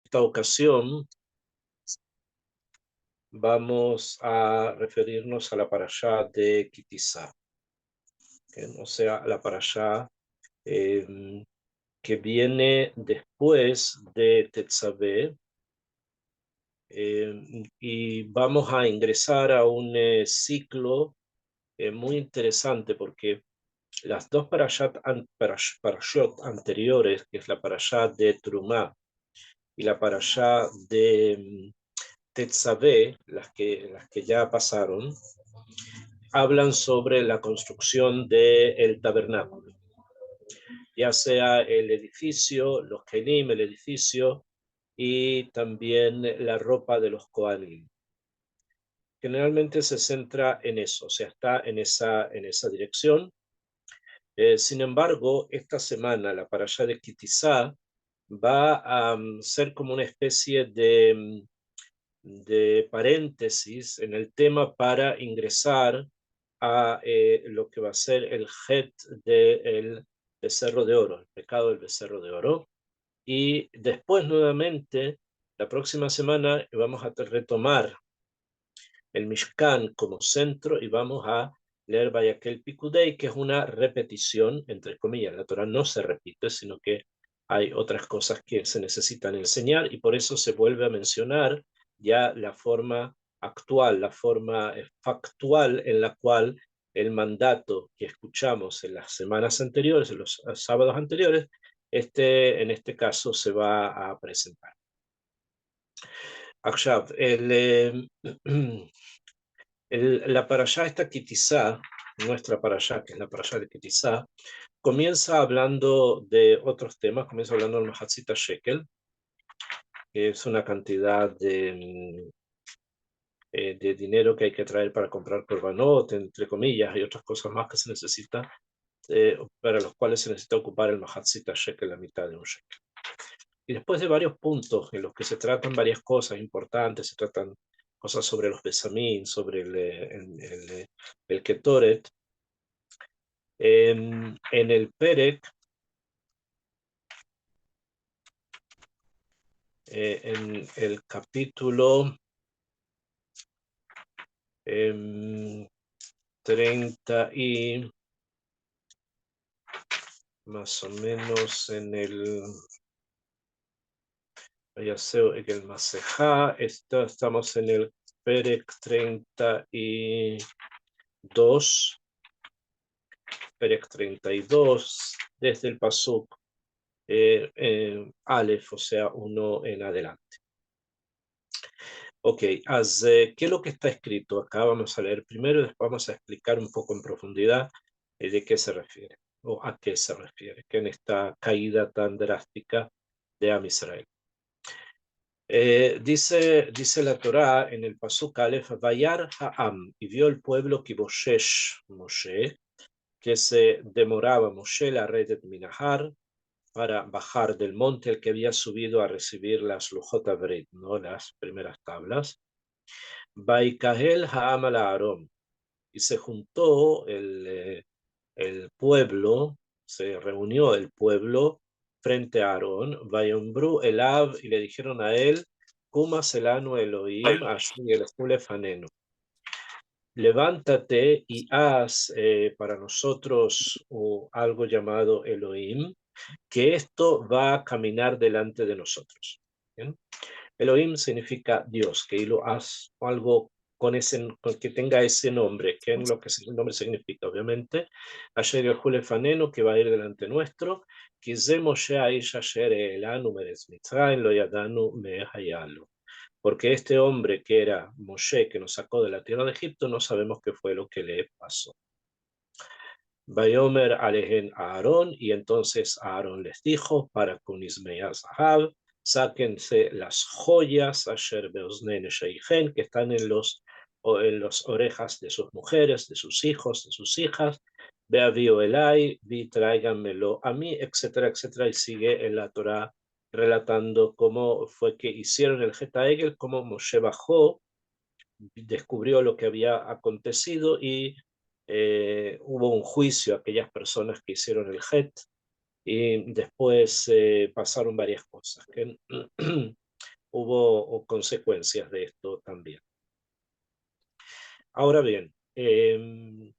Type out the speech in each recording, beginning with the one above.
esta ocasión vamos a referirnos a la parashá de Kitizá, o sea, la parashá que viene después de Tetzaveh, y vamos a ingresar a un ciclo muy interesante porque las dos parashot anteriores, que es la parashá de Trumá y la parashá de Tetzaveh, las que ya pasaron, hablan sobre la construcción del tabernáculo, ya sea el edificio, los kelim, el edificio y también la ropa de los kohanim. Generalmente se centra en eso, o sea, está en esa dirección. Sin embargo, esta semana la parashá de Kitizá va a ser como una especie de paréntesis en el tema para ingresar a lo que va a ser el het del becerro de oro, el pecado del becerro de oro. Y después nuevamente, la próxima semana, vamos a retomar el Mishkan como centro y vamos a leer Vayakel Pikudei, que es una repetición, entre comillas. La Torah no se repite, sino que hay otras cosas que se necesitan enseñar y por eso se vuelve a mencionar ya la forma actual, la forma factual en la cual el mandato que escuchamos en las semanas anteriores, en los sábados anteriores, en este caso se va a presentar. Akshav, la parashá esta Kitizá, nuestra parashá, que es la parashá de Kitizá, comienza hablando de otros temas, comienza hablando del Mahatzita Shekel, que es una cantidad de dinero que hay que traer para comprar korbanot, entre comillas, y otras cosas más que se necesitan, para los cuales se necesita ocupar el Mahatzita Shekel, la mitad de un shekel. Y después de varios puntos en los que se tratan varias cosas importantes, se tratan cosas sobre los besamín, sobre el Ketoret, en el Perek, en el capítulo 30 y más o menos en el Masejá, estamos en el Perek 32, Perek 32, desde el Pasuk Aleph, o sea, uno en adelante. Ok, ¿qué es lo que está escrito acá? Vamos a leer primero y después vamos a explicar un poco en profundidad de qué se refiere o a qué se refiere, que en esta caída tan drástica de Am Israel. Dice la Torá en el Pasuk Aleph, Vayar Ha'am, y vio el pueblo Kiboshesh Moshe, que se demoraba Moshe la red de Minahar, para bajar del monte el que había subido a recibir las Lujot Abrit, ¿no? Las primeras tablas. Baikahel Ha'am al Aarón, y se juntó el pueblo, se reunió el pueblo frente a Aarón, Vayombru Elav, y le dijeron a él, Kuma Selanu Elohim, Asher Yelefanenu. Levántate y haz para nosotros algo llamado Elohim, que esto va a caminar delante de nosotros. ¿Bien? Elohim significa Dios, que lo haz algo con que tenga ese nombre, que es lo que el nombre significa, obviamente. Asher Yahule Faneno, que va a ir delante nuestro, porque este hombre que era Moshe, que nos sacó de la tierra de Egipto, no sabemos qué fue lo que le pasó. Bayomer alehen a Aarón, y entonces Aarón les dijo, para Kunismea Zahab, sáquense las joyas Asher Beosnen Sheichen, que están en las orejas de sus mujeres, de sus hijos, de sus hijas, Beavio Elai, vi tráiganmelo a mí, etcétera, etcétera, y sigue en la Torah relatando cómo fue que hicieron el Geta Egel, cómo Moshe bajó, descubrió lo que había acontecido y hubo un juicio a aquellas personas que hicieron el Het, y después pasaron varias cosas. hubo consecuencias de esto también. Ahora bien, el,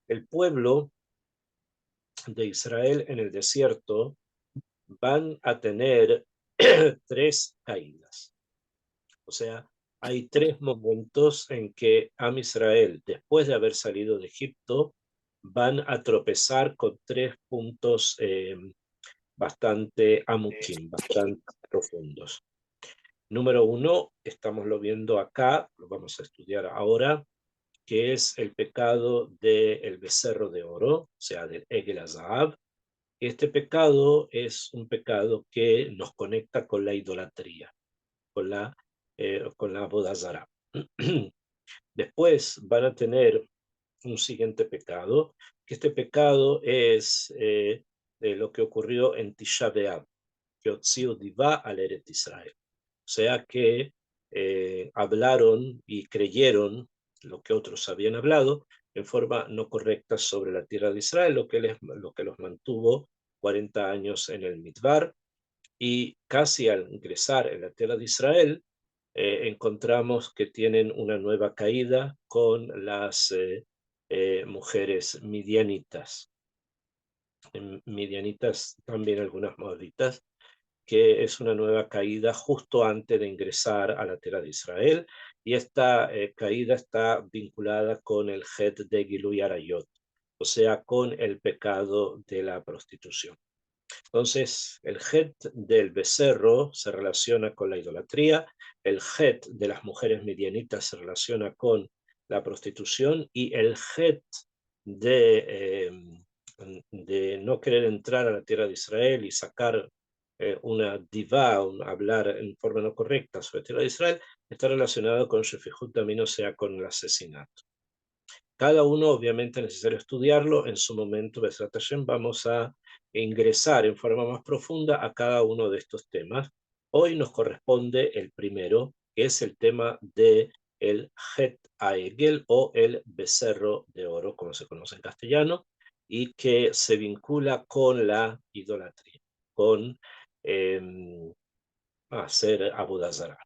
el pueblo de Israel en el desierto van a tener 3 caídas. O sea, hay 3 momentos en que Am Israel, después de haber salido de Egipto, van a tropezar con 3 puntos bastante amukim, bastante profundos. Número 1, estamos lo viendo acá, lo vamos a estudiar ahora, que es el pecado del becerro de oro, o sea, del Egel Azahab. Este pecado es un pecado que nos conecta con la idolatría, con la boda zará. Después van a tener un siguiente pecado, que este pecado es lo que ocurrió en Tisha B'Av, que Otziu Divá al Eret Israel. O sea que hablaron y creyeron lo que otros habían hablado en forma no correcta sobre la tierra de Israel, lo que los mantuvo 40 años en el Midbar, y casi al ingresar en la tierra de Israel, encontramos que tienen una nueva caída con las mujeres midianitas. Midianitas, también algunas moabitas, que es una nueva caída justo antes de ingresar a la tierra de Israel, y esta caída está vinculada con el Het de Gilui Arayot, o sea, con el pecado de la prostitución. Entonces, el Het del becerro se relaciona con la idolatría, el Het de las mujeres midianitas se relaciona con la prostitución, y el Het de, de no querer entrar a la tierra de Israel y sacar una divá, hablar en forma no correcta sobre la tierra de Israel, está relacionado con Shefihut también, o sea, con el asesinato. Cada uno obviamente es necesario estudiarlo. En su momento, Besrat Hashem, vamos a ingresar en forma más profunda a cada uno de estos temas. Hoy nos corresponde el primero, que es el tema de el Het Aegel, o el becerro de oro, como se conoce en castellano, y que se vincula con la idolatría, con hacer Avodah Zarah.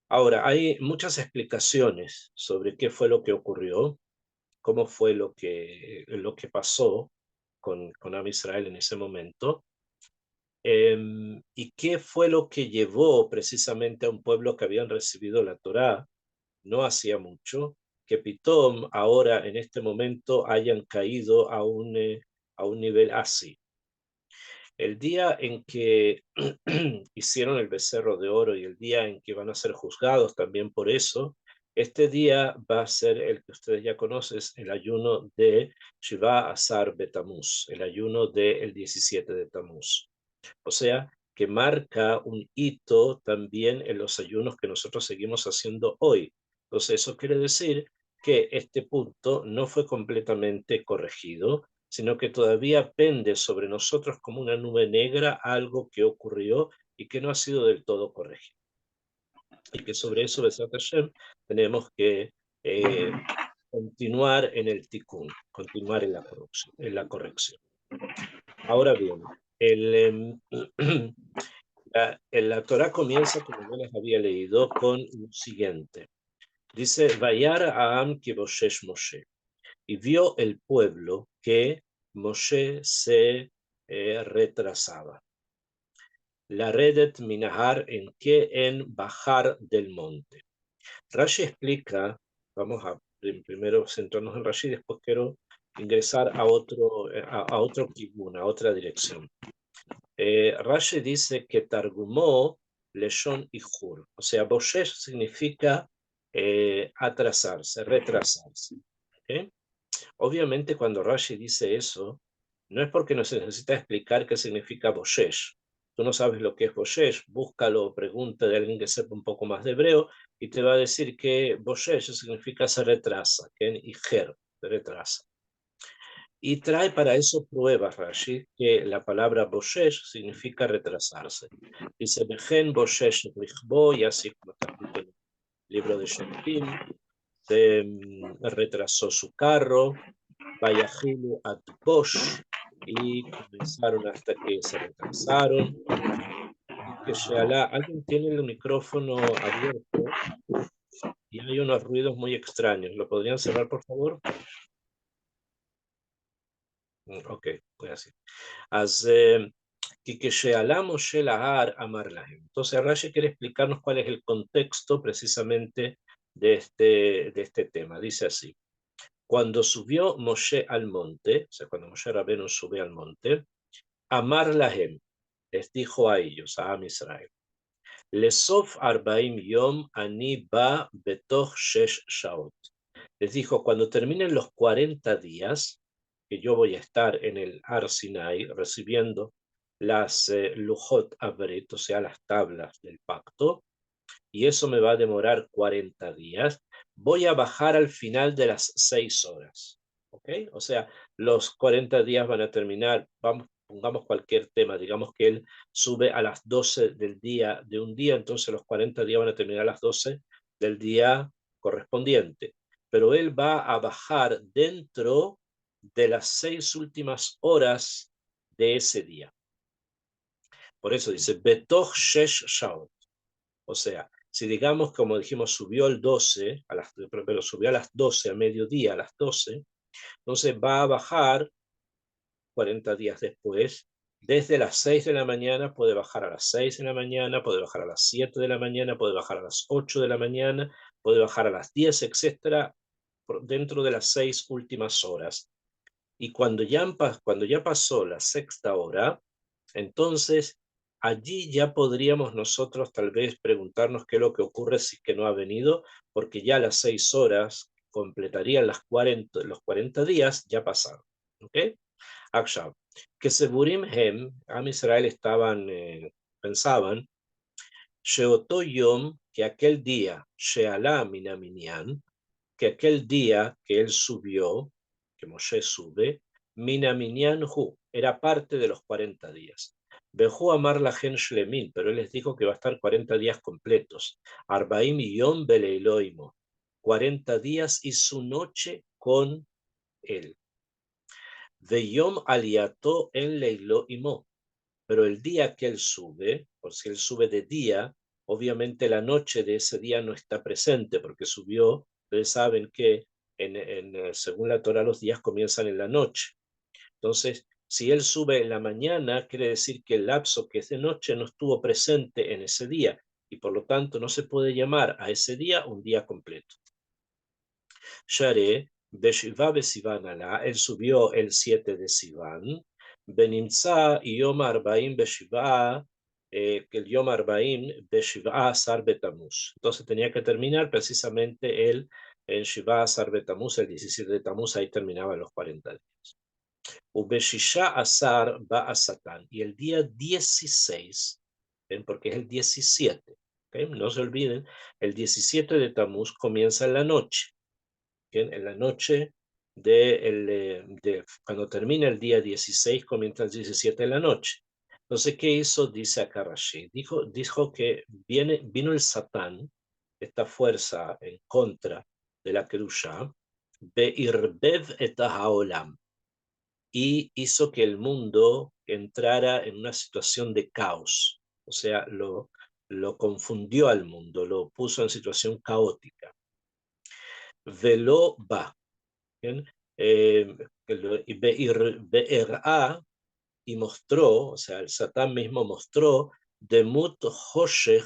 Ahora, hay muchas explicaciones sobre qué fue lo que ocurrió, cómo fue lo que pasó con Am Israel en ese momento, y qué fue lo que llevó precisamente a un pueblo que habían recibido la Torá no hacía mucho, que Pitom ahora en este momento hayan caído a un nivel así. El día en que hicieron el becerro de oro y el día en que van a ser juzgados también por eso, este día va a ser el que ustedes ya conocen, el ayuno de Shiva Asar Betamuz, el ayuno del 17 de Tamuz. O sea, que marca un hito también en los ayunos que nosotros seguimos haciendo hoy. Entonces, eso quiere decir que este punto no fue completamente corregido, sino que todavía pende sobre nosotros como una nube negra algo que ocurrió y que no ha sido del todo corregido. Y que sobre eso, Besat Hashem, tenemos que continuar en el tikkun, continuar en la corrección. Ahora bien, la Torah comienza, como yo les había leído, con lo siguiente. Dice, Vayar Aam Kiboshesh Moshe. Y vio el pueblo que Moshe se retrasaba. La redet minahar, en que en bajar del monte. Rashi explica, vamos a primero centrarnos en Rashi, después quiero ingresar a otro kibun, a otra dirección. Rashi dice que Targumó Leshon Ijur, o sea, Boshesh significa atrasarse, retrasarse. ¿Okay? Obviamente cuando Rashi dice eso, no es porque nos necesita explicar qué significa Boshesh. Tú no sabes lo que es Boshesh, búscalo, pregunta de alguien que sepa un poco más de hebreo y te va a decir que Boshesh significa se retrasa, que en Ijer se retrasa. Y trae para eso pruebas, Rashi, que la palabra Boshesh significa retrasarse. Dice, Bejen Boshesh Richbo, y así como está escrito en el libro de Shoftim, se retrasó su carro, Vayahilu at Bosh, y comenzaron hasta que se retrasaron. Y que Shealá, alguien tiene el micrófono abierto y hay unos ruidos muy extraños. ¿Lo podrían cerrar, por favor? Ok, voy así. Y que Shealá Moshe Lahar Amar Lahem. Entonces, Rashi quiere explicarnos cuál es el contexto precisamente de este tema. Dice así: cuando subió Moshe al monte, o sea, cuando Moshe Rabbeinu sube al monte, Amar Lahem, les dijo a ellos, a Am Israel, Lesof Arbaim Yom Ani Ba Betoch Shesh Shaot. Les dijo, cuando terminen los 40 días, que yo voy a estar en el Har Sinai recibiendo las Lujot Abret, o sea, las tablas del pacto, y eso me va a demorar 40 días, voy a bajar al final de las 6 horas. ¿Ok? O sea, los 40 días van a terminar, vamos, pongamos cualquier tema, digamos que él sube a las 12 del día de un día, entonces los 40 días van a terminar a las 12 del día correspondiente. Pero él va a bajar dentro de las 6 últimas horas de ese día. Por eso dice, Betoch Shesh Shaot. O sea, si digamos, como dijimos, subió el 12, pero subió a las 12, a mediodía, a las 12, entonces va a bajar 40 días después, desde las 6 de la mañana, puede bajar a las 6 de la mañana, puede bajar a las 7 de la mañana, puede bajar a las 8 de la mañana, puede bajar a las 10, etcétera, dentro de las 6 últimas horas. Y cuando ya pasó la sexta hora, entonces allí ya podríamos nosotros tal vez preguntarnos qué es lo que ocurre si es que no ha venido, porque ya las 6 horas completarían los 40 días, ya pasaron. ¿Ok? Akshav. Que Seburim Hem, Am Israel pensaban, Sheoto Yom, que aquel día, Shealá Minaminyan, que aquel día que él subió, que Moshe sube, Minaminyan Hu, era parte de los 40 días. Bejú amar la gen shlemin, pero él les dijo que va a estar 40 días completos. Arbaim yom beleiloimo, 40 días y su noche con él. De yom aliato en leilo imo, pero el día que él sube, por si él sube de día, obviamente la noche de ese día no está presente porque subió. Ustedes saben que según la Torah los días comienzan en la noche. Entonces, si él sube en la mañana, quiere decir que el lapso que es de noche no estuvo presente en ese día y por lo tanto no se puede llamar a ese día un día completo. Share, Beshiva Besivan Alá, él subió el 7 de Sivan, Benimza y Yom Arbaim Beshiva, que el Yom Arbaim Beshiva Asar Betamuz. Entonces tenía que terminar precisamente el en Shiva Asar Betamuz, el 17 de Tamuz, ahí terminaban los 40 días. Ubeshisha Asar va a Satán, y el día 16, ¿ven? Porque es el 17, ¿okay? No se olviden, el 17 de Tamuz comienza en la noche. ¿Bien? En la noche cuando termina el día 16, comienza el 17 de la noche. Entonces, ¿qué hizo? Dice acá Rashi. Dijo que vino el Satán, esta fuerza en contra de la Kedusha, Be'irbev et haolam, y hizo que el mundo entrara en una situación de caos. O sea, lo confundió al mundo, lo puso en situación caótica. Velo va. ¿Bien? Y mostró, o sea, el Satán mismo mostró, Demut Hoshech,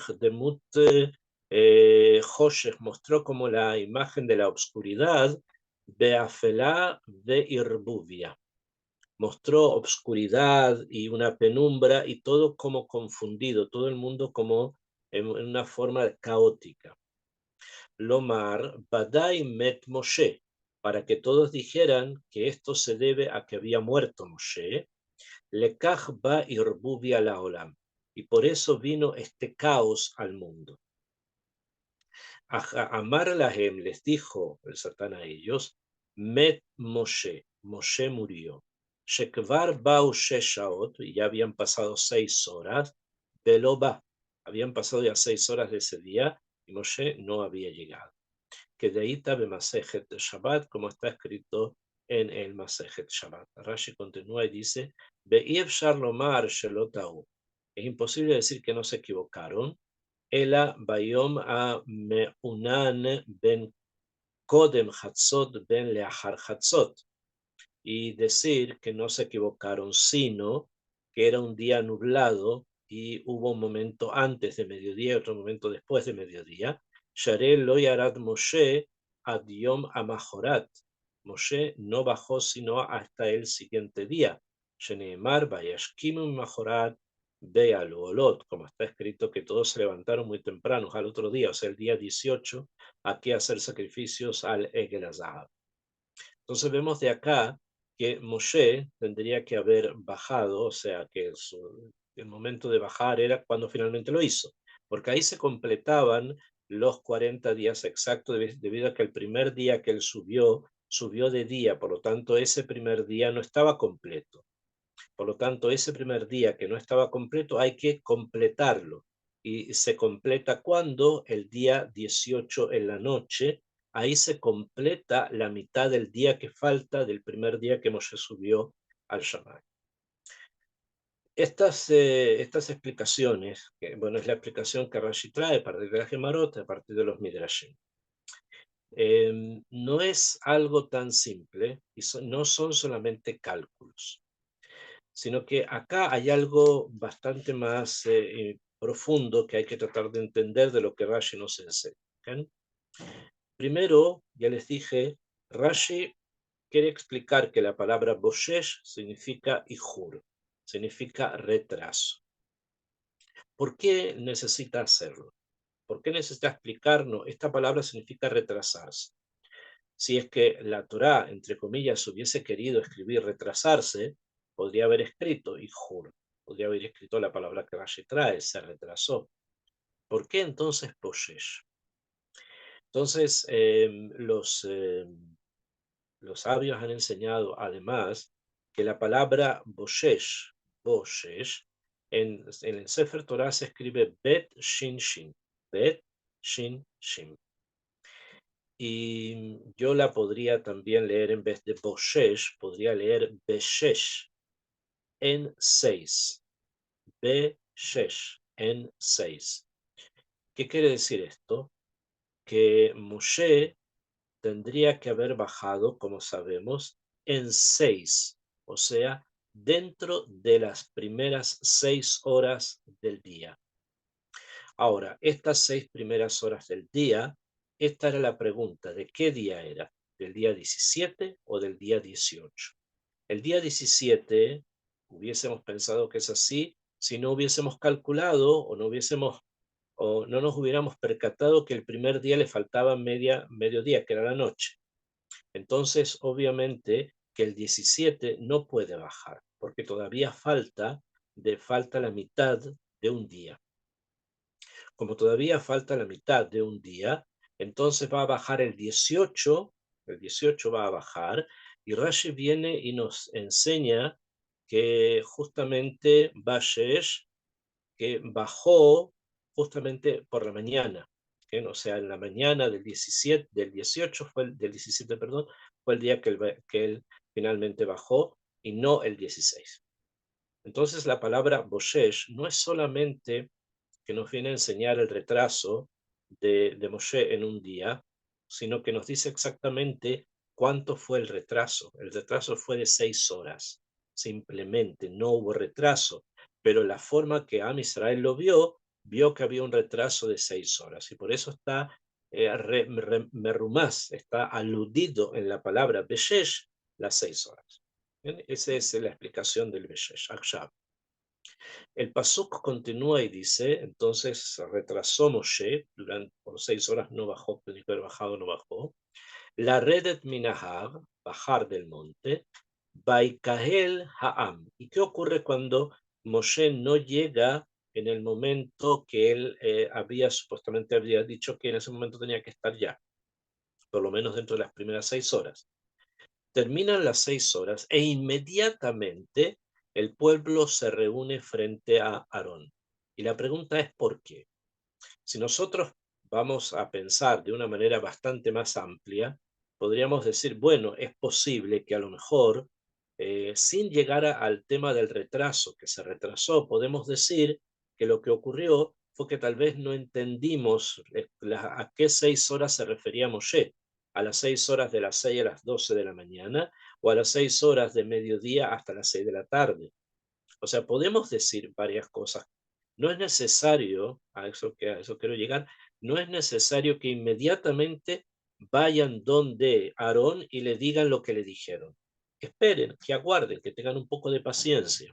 Hoshech, mostró como la imagen de la obscuridad, Beafelá de Irbuvia. Mostró obscuridad y una penumbra y todo como confundido, todo el mundo como en una forma caótica. Lomar, Badai met Moshe, para que todos dijeran que esto se debe a que había muerto Moshe, Lekach ba irbuvia la olam, y por eso vino este caos al mundo. Amar lahem, les dijo el Satán a ellos, met Moshe, Moshe murió. Shekvar bau sheshaot, y ya habían pasado 6 horas, Beloba, habían pasado ya 6 horas de ese día, y Moshe no había llegado. Que de ahí Masejet Shabbat, como está escrito en el Masejet Shabbat. Rashi continúa y dice, Be'efshar lomar shelo ta'u. Es imposible decir que no se equivocaron. Ela bayom a meunan ben kodem hatzot ben leahar hatzot. Y decir que no se equivocaron, sino que era un día nublado y hubo un momento antes de mediodía y otro momento después de mediodía. Sharé lo yarad Moshe ad yom amajorat. Moshe no bajó sino hasta el siguiente día. Sheneemar vayashkimu majorat bealuolot, como está escrito que todos se levantaron muy temprano al otro día, o sea, el día 18, aquí a hacer sacrificios al Egel Azahab. Entonces vemos de acá que Moshe tendría que haber bajado, o sea, que el momento de bajar era cuando finalmente lo hizo, porque ahí se completaban los 40 días exactos, debido a que el primer día que él subió de día, por lo tanto ese primer día no estaba completo. Por lo tanto, ese primer día que no estaba completo hay que completarlo. Y se completa cuando el día 18 en la noche, ahí se completa la mitad del día que falta del primer día que Moshe subió al Shamay. Estas explicaciones, que, bueno, es la explicación que Rashi trae a partir de la Gemarot, a partir de los Midrashim. No es algo tan simple y no son solamente cálculos, sino que acá hay algo bastante más profundo que hay que tratar de entender de lo que Rashi nos enseña. ¿Okay? Primero, ya les dije, Rashi quiere explicar que la palabra boshesh significa ijur, significa retraso. ¿Por qué necesita hacerlo? ¿Por qué necesita explicarnos? Esta palabra significa retrasarse. Si es que la Torá, entre comillas, hubiese querido escribir retrasarse, podría haber escrito ijur, podría haber escrito la palabra que Rashi trae, se retrasó. ¿Por qué entonces boshesh? Entonces, los sabios han enseñado además que la palabra boshesh, en el Sefer Torah se escribe bet shin shin, bet shin shin. Y yo la podría también leer en vez de boshesh, podría leer beshesh, en 6, beshesh, en 6. ¿Qué quiere decir esto? Que Moshe tendría que haber bajado, como sabemos, en 6, o sea, dentro de las primeras 6 horas del día. Ahora, estas 6 primeras horas del día, esta era la pregunta, ¿de qué día era? ¿Del día 17 o del día 18? El día 17 hubiésemos pensado que es así si no hubiésemos calculado o no nos hubiéramos percatado que el primer día le faltaba mediodía, que era la noche. Entonces, obviamente que el 17 no puede bajar, porque todavía falta la mitad de un día. Como todavía falta la mitad de un día, entonces va a bajar el 18 va a bajar, y Rashi viene y nos enseña que justamente Bashesh, que bajó justamente por la mañana, ¿okay? O sea, en la mañana del 18 del 17, perdón, fue el día que él finalmente bajó y no el 16. Entonces la palabra Boshesh no es solamente que nos viene a enseñar el retraso de Moshe en un día, sino que nos dice exactamente cuánto fue el retraso. El retraso fue de 6 horas, simplemente no hubo retraso, pero la forma que Am Israel lo vio que había un retraso de 6 horas, y por eso está merumás, está aludido en la palabra Beshesh, las 6 horas. ¿Bien? Esa es la explicación del Beshesh, Akshav. El pasuk continúa y dice, entonces retrasó Moshe, por 6 horas no bajó, tenía que haber bajado, no bajó. La redet minahar, bajar del monte, baikahel ha'am. ¿Y qué ocurre cuando Moshe no llega en el momento que él supuestamente había dicho que en ese momento tenía que estar ya? Por lo menos dentro de las primeras 6 horas. Terminan las 6 horas e inmediatamente el pueblo se reúne frente a Aarón. Y la pregunta es ¿por qué? Si nosotros vamos a pensar de una manera bastante más amplia, podríamos decir, bueno, es posible que a lo mejor, sin llegar al tema del retraso, que se retrasó, podemos decir que lo que ocurrió fue que tal vez no entendimos a qué 6 horas se refería Moshe, a las 6 horas de las 6 a las 12 de la mañana, o a las 6 horas de mediodía hasta las 6 de la tarde. O sea, podemos decir varias cosas. No es necesario, a eso quiero llegar, no es necesario que inmediatamente vayan donde Aarón y le digan lo que le dijeron. Esperen, que aguarden, que tengan un poco de paciencia.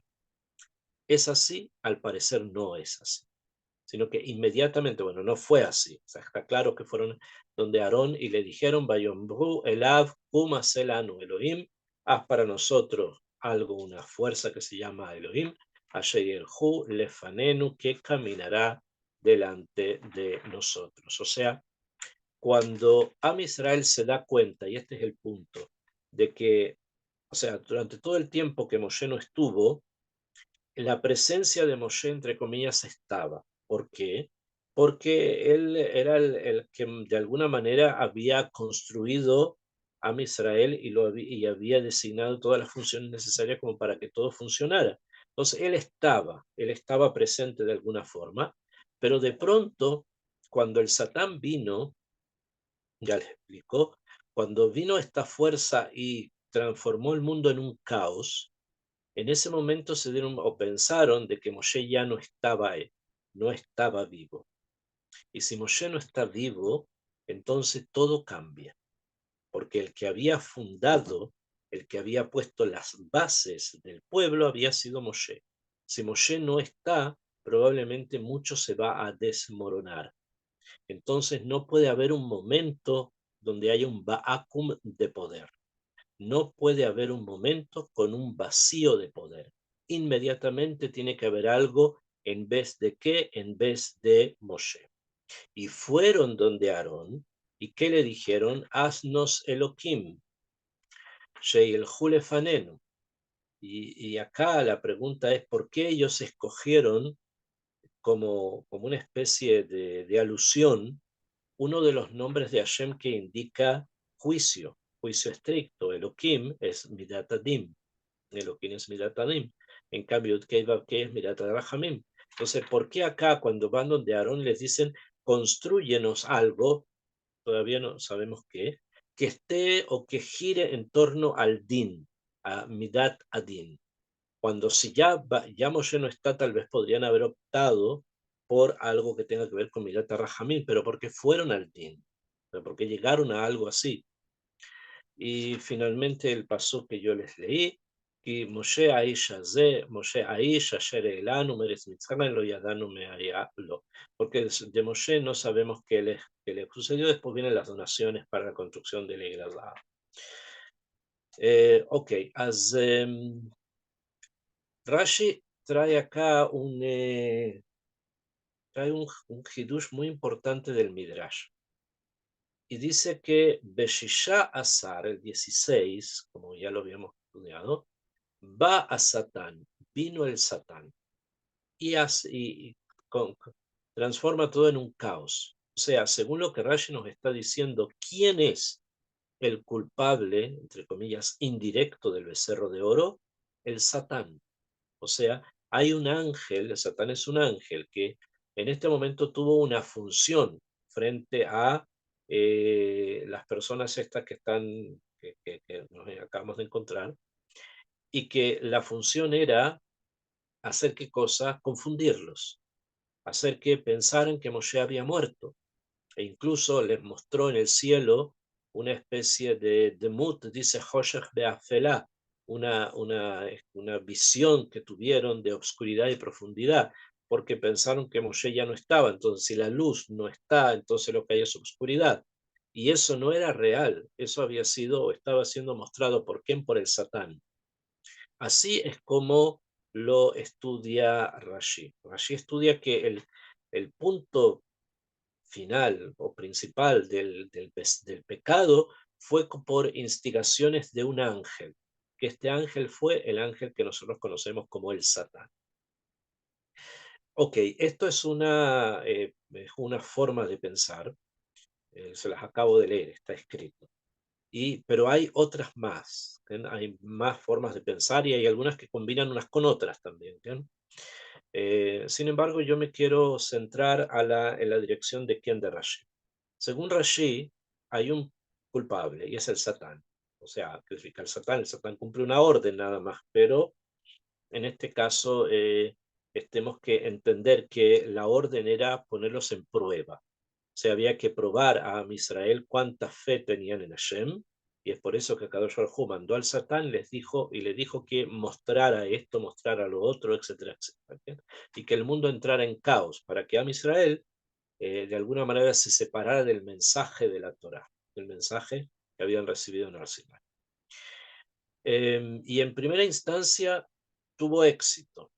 ¿Es así? Al parecer no es así, sino que inmediatamente, bueno, no fue así. O sea, está claro que fueron donde Aarón y le dijeron, Vayombru Elav, Huma Selanu Elohim, haz para nosotros algo, una fuerza que se llama Elohim, Asheyelhu Lefanenu, que caminará delante de nosotros. O sea, cuando Am Israel se da cuenta, y este es el punto, de que, o sea, durante todo el tiempo que Moshe no estuvo, la presencia de Moshe, entre comillas, estaba. ¿Por qué? Porque él era el que de alguna manera había construido a Israel y había designado todas las funciones necesarias como para que todo funcionara. Entonces, él estaba presente de alguna forma, pero de pronto, cuando el Satán vino, ya les explico, cuando vino esta fuerza y transformó el mundo en un caos, en ese momento se dieron o pensaron de que Moshe ya no estaba vivo. Y si Moshe no está vivo, entonces todo cambia, porque el que había fundado, el que había puesto las bases del pueblo había sido Moshe. Si Moshe no está, probablemente mucho se va a desmoronar. Entonces no puede haber un momento donde haya un vacuum de poder. No puede haber un momento con un vacío de poder. Inmediatamente tiene que haber algo en vez de qué, en vez de Moshe. Y fueron donde Aarón, ¿y qué le dijeron? Haznos Elohim, Sheil Julefanenu. Y acá la pregunta es, ¿por qué ellos escogieron como una especie de alusión uno de los nombres de Hashem que indica juicio estricto? Elohim es Midat Adin. Elohim es Midat Adin. En cambio, Yud-Kei Vav-Kei es Midat Rahamim. Entonces, ¿por qué acá cuando van donde Aarón les dicen, construyenos algo, todavía no sabemos qué, que esté o que gire en torno al din, a Midat Adin? Cuando si ya Moshe no está, tal vez podrían haber optado por algo que tenga que ver con Midat Rahamim, pero porque fueron al din, pero porque llegaron a algo así. Y finalmente el paso que yo les leí, que Moshe Aish Ze, Moshe Aish Asher Elanu Meretz Mitzrayim lo yadanu me'aya lo. Porque de Moshe no sabemos qué le sucedió. Después vienen las donaciones para la construcción de la iglesia. Ok, Rashi trae acá un hidush muy importante del Midrash. Y dice que Beshisha Asar, el 16, como ya lo habíamos estudiado, va a Satán, vino el Satán, y transforma todo en un caos. O sea, según lo que Rashi nos está diciendo, ¿quién es el culpable, entre comillas, indirecto del becerro de oro? El Satán. O sea, hay un ángel, el Satán es un ángel que en este momento tuvo una función frente a las personas estas que están, que nos acabamos de encontrar, y que la función era hacer qué cosa, confundirlos, hacer que pensaran que Moshe había muerto, e incluso les mostró en el cielo una especie de demut, dice Hoshech Be'afelá, una visión que tuvieron de obscuridad y profundidad, porque pensaron que Moshe ya no estaba. Entonces, si la luz no está, entonces lo que hay es obscuridad. Y eso no era real, eso había sido o estaba siendo mostrado por quién, por el Satán. Así es como lo estudia Rashi. Rashi estudia que el punto final o principal del pecado fue por instigaciones de un ángel, que este ángel fue el ángel que nosotros conocemos como el Satán. Ok, esto es una forma de pensar, se las acabo de leer, está escrito. Pero hay otras más, ¿bien? Hay más formas de pensar y hay algunas que combinan unas con otras también, ¿bien? Sin embargo, yo me quiero centrar en la dirección de quién, de Rashi. Según Rashi, hay un culpable y es el Satán. O sea, ¿qué significa el Satán? El Satán cumple una orden nada más, pero en este caso tenemos que entender que la orden era ponerlos en prueba. O sea, había que probar a Israel cuánta fe tenían en Hashem, y es por eso que Kadosh Baruj Hu mandó al Satán, les dijo, y le dijo que mostrara esto, mostrara lo otro, etcétera, etcétera, ¿bien? Y que el mundo entrara en caos, para que Israel de alguna manera se separara del mensaje de la Torá, del mensaje que habían recibido en el Sinai. Y en primera instancia tuvo éxito.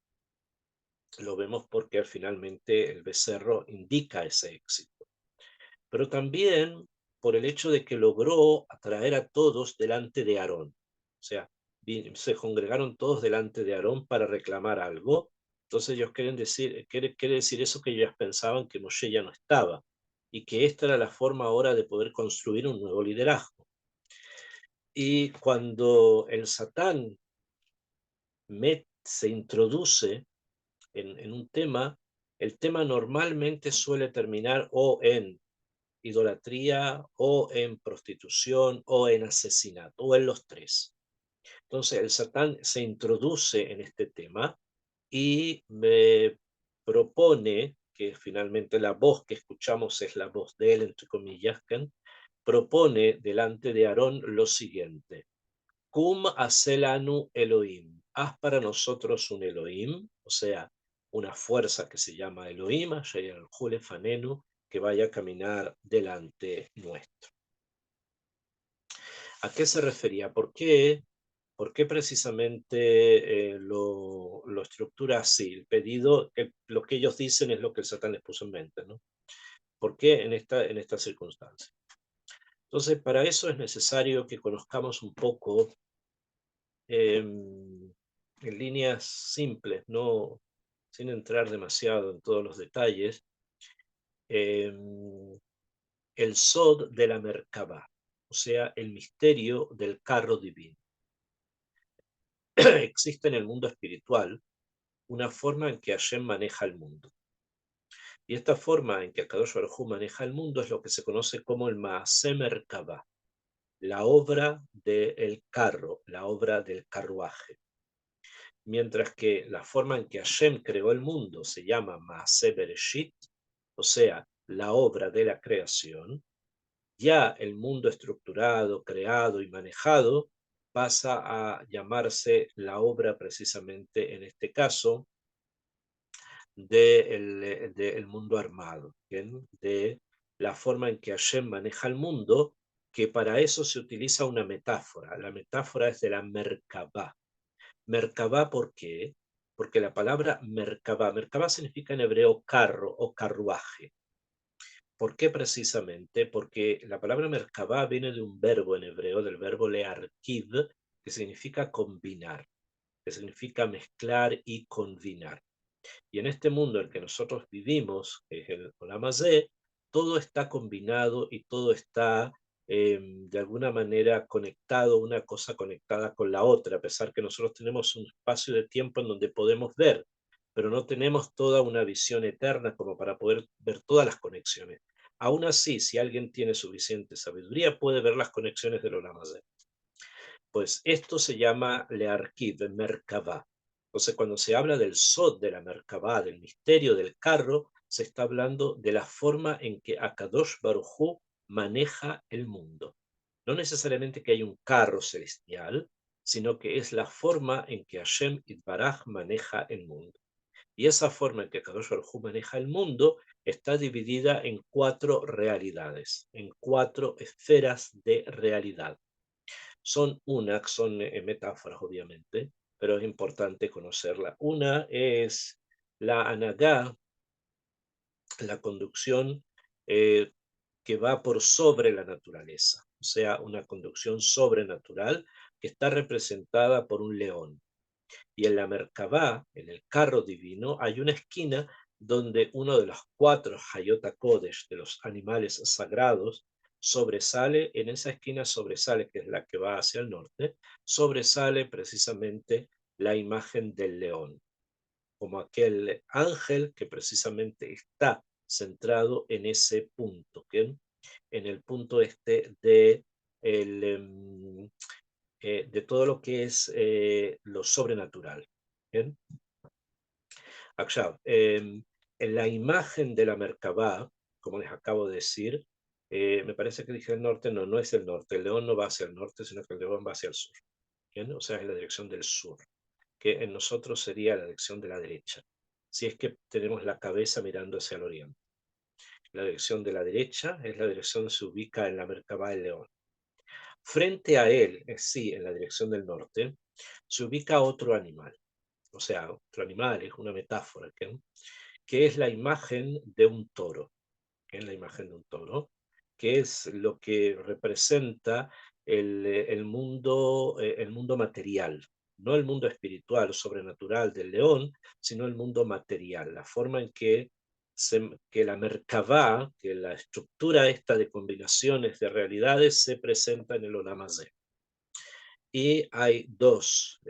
Lo vemos porque finalmente el becerro indica ese éxito, pero también por el hecho de que logró atraer a todos delante de Aarón. O sea, se congregaron todos delante de Aarón para reclamar algo. Entonces ellos quiere decir eso, que ellos pensaban que Moshe ya no estaba y que esta era la forma ahora de poder construir un nuevo liderazgo. Y cuando el Satán se introduce en un tema, el tema normalmente suele terminar o en idolatría, o en prostitución, o en asesinato, o en los tres. Entonces el Satán se introduce en este tema y me propone, que finalmente la voz que escuchamos es la voz de él, entre comillas, propone delante de Aarón lo siguiente: Kum Aselanu Elohim, haz para nosotros un Elohim, o sea, una fuerza que se llama Elohim, Fanenu, que vaya a caminar delante nuestro. ¿A qué se refería? ¿Por qué precisamente lo estructura así? El pedido, lo que ellos dicen es lo que el Satán les puso en mente, ¿no? ¿Por qué en esta circunstancia? Entonces, para eso es necesario que conozcamos un poco en líneas simples, no sin entrar demasiado en todos los detalles, el Sod de la Merkabah, o sea, el misterio del carro divino. Existe en el mundo espiritual una forma en que Hashem maneja el mundo. Y esta forma en que Kadosh Baruj Hu maneja el mundo es lo que se conoce como el Maaseh Merkabah, la obra del carro, la obra del carruaje. Mientras que la forma en que Hashem creó el mundo se llama Maaseh Bereshit, o sea, la obra de la creación, ya el mundo estructurado, creado y manejado pasa a llamarse la obra, precisamente en este caso, del mundo armado, ¿bien? De la forma en que Hashem maneja el mundo, que para eso se utiliza una metáfora. La metáfora es de la Merkabah. Merkabah, ¿por qué? Porque la palabra Merkabah significa en hebreo carro o carruaje. ¿Por qué precisamente? Porque la palabra Merkabah viene de un verbo en hebreo, del verbo learkiv, que significa combinar, que significa mezclar y combinar. Y en este mundo en el que nosotros vivimos, que es el Olam Hazé, todo está combinado y todo está de alguna manera conectado, una cosa conectada con la otra, a pesar que nosotros tenemos un espacio de tiempo en donde podemos ver, pero no tenemos toda una visión eterna como para poder ver todas las conexiones. Aún así, si alguien tiene suficiente sabiduría, puede ver las conexiones del Olam Hazé. Pues esto se llama Learkiv, Merkabah. Entonces, cuando se habla del Sod de la Merkabah, del misterio del carro, se está hablando de la forma en que Akadosh Baruj Hu maneja el mundo. No necesariamente que hay un carro celestial, sino que es la forma en que Hashem Itbaraj maneja el mundo. Y esa forma en que Akadosh Baruj Hu maneja el mundo está dividida en 4 realidades, en 4 esferas de realidad. Son metáforas, obviamente, pero es importante conocerla. Una es la anagá, la conducción que va por sobre la naturaleza, o sea, una conducción sobrenatural que está representada por un león. Y en la Merkabah, en el carro divino, hay una esquina donde uno de los 4 Hayot HaKodesh, de los animales sagrados, sobresale, en esa esquina sobresale, que es la que va hacia el norte, sobresale precisamente la imagen del león, como aquel ángel que precisamente está centrado en ese punto, ¿bien? En el punto este de todo lo que es lo sobrenatural. ¿Bien? En la imagen de la Merkabah, como les acabo de decir, me parece que dije el norte, no, no es el norte, el león no va hacia el norte, sino que el león va hacia el sur. ¿Bien? O sea, es la dirección del sur, que en nosotros sería la dirección de la derecha, si es que tenemos la cabeza mirando hacia el oriente. La dirección de la derecha es la dirección que se ubica en la Merkabah del león. Frente a él, sí, en la dirección del norte, se ubica otro animal. O sea, otro animal es una metáfora, que es la imagen de un toro, que es la imagen de un toro, que es lo que representa el mundo material, no el mundo espiritual o sobrenatural del león, sino el mundo material, la forma en que la Merkabah, que la estructura esta de combinaciones de realidades se presenta en el Olam Hazé. Y hay dos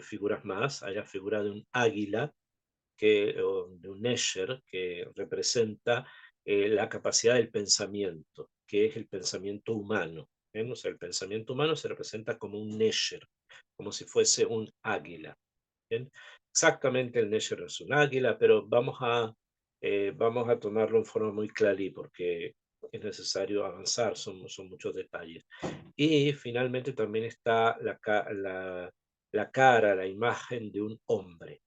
figuras más. Hay la figura de un águila, o de un Nesher, que representa la capacidad del pensamiento, que es el pensamiento humano. O sea, el pensamiento humano se representa como un Nesher, como si fuese un águila. ¿Bien? Exactamente el Nesher es un águila, pero vamos a tomarlo en forma muy clarí porque es necesario avanzar, son muchos detalles. Y finalmente también está la cara, la imagen de un hombre